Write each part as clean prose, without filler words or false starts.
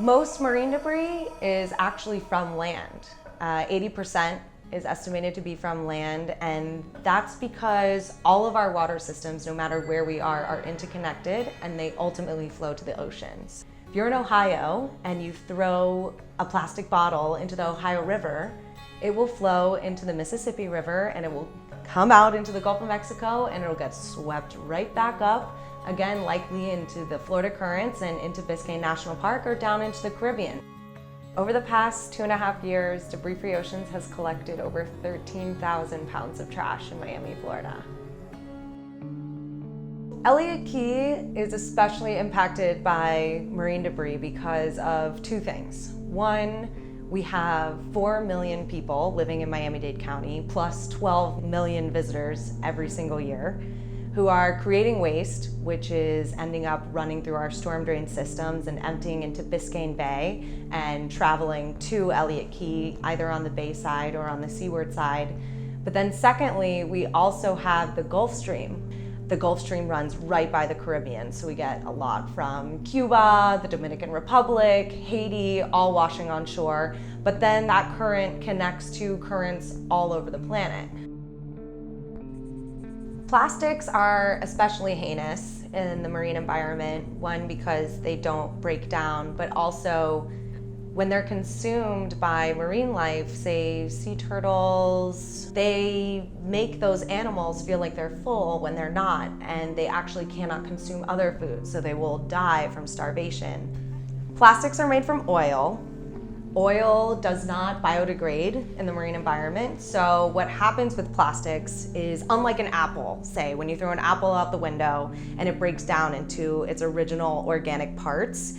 Most marine debris is actually from land. 80% is estimated to be from land, and that's because all of our water systems, no matter where we are interconnected, and they ultimately flow to the oceans. If you're in Ohio and you throw a plastic bottle into the Ohio River, it will flow into the Mississippi River and it will come out into the Gulf of Mexico and it'll get swept right back up, again, likely into the Florida currents and into Biscayne National Park or down into the Caribbean. Over the past 2.5 years, Debris Free Oceans has collected over 13,000 pounds of trash in Miami, Florida. Elliott Key is especially impacted by marine debris because of two things. One, we have 4 million people living in Miami-Dade County, plus 12 million visitors every single year, who are creating waste, which is ending up running through our storm drain systems and emptying into Biscayne Bay and traveling to Elliott Key, either on the bay side or on the seaward side. But then secondly, we also have the Gulf Stream. The Gulf Stream runs right by the Caribbean, so we get a lot from Cuba, the Dominican Republic, Haiti, all washing on shore. But then that current connects to currents all over the planet. Plastics are especially heinous in the marine environment, one, because they don't break down, but also when they're consumed by marine life, say sea turtles, they make those animals feel like they're full when they're not, and they actually cannot consume other foods, so they will die from starvation. Plastics are made from oil. Oil does not biodegrade in the marine environment, so what happens with plastics is, unlike an apple, say, when you throw an apple out the window and it breaks down into its original organic parts,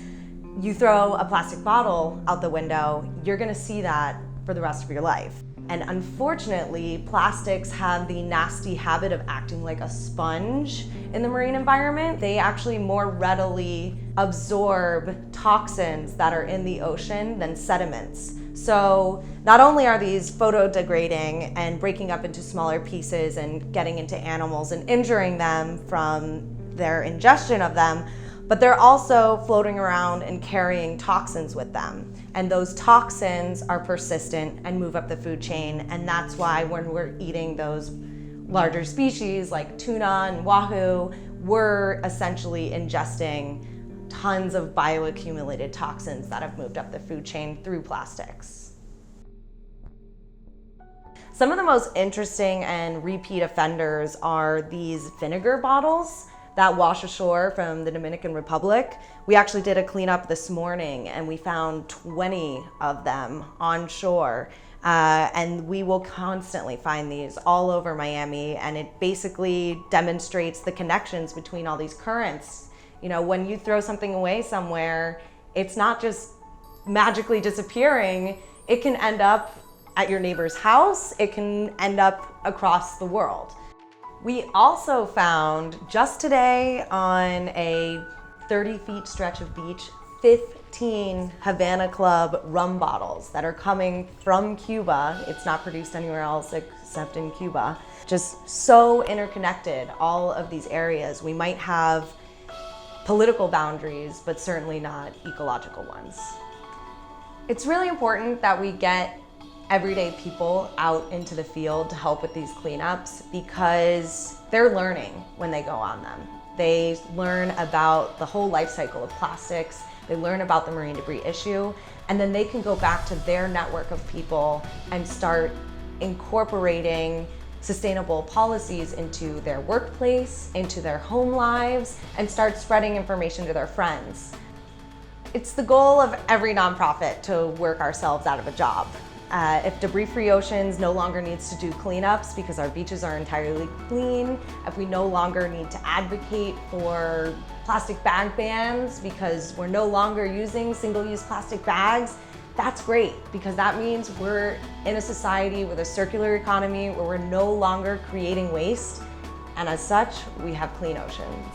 you throw a plastic bottle out the window, you're gonna see that for the rest of your life. And unfortunately, plastics have the nasty habit of acting like a sponge in the marine environment. They actually more readily absorb toxins that are in the ocean than sediments. So not only are these photodegrading and breaking up into smaller pieces and getting into animals and injuring them from their ingestion of them, but they're also floating around and carrying toxins with them. And those toxins are persistent and move up the food chain. And that's why when we're eating those larger species like tuna and wahoo, we're essentially ingesting tons of bioaccumulated toxins that have moved up the food chain through plastics. Some of the most interesting and repeat offenders are these vinegar bottles that wash ashore from the Dominican Republic. We actually did a cleanup this morning and we found 20 of them on shore. And we will constantly find these all over Miami, and it basically demonstrates the connections between all these currents. You know, when you throw something away somewhere, it's not just magically disappearing, it can end up at your neighbor's house, it can end up across the world. We also found just today on a 30 feet stretch of beach, 15 Havana Club rum bottles that are coming from Cuba. It's not produced anywhere else except in Cuba. Just so interconnected, all of these areas. We might have political boundaries, but certainly not ecological ones. It's really important that we get everyday people out into the field to help with these cleanups because they're learning when they go on them. They learn about the whole life cycle of plastics, they learn about the marine debris issue, and then they can go back to their network of people and start incorporating sustainable policies into their workplace, into their home lives, and start spreading information to their friends. It's the goal of every nonprofit to work ourselves out of a job. If Debris Free Oceans no longer needs to do cleanups because our beaches are entirely clean, if we no longer need to advocate for plastic bag bans because we're no longer using single-use plastic bags, that's great because that means we're in a society with a circular economy where we're no longer creating waste, and as such, we have clean oceans.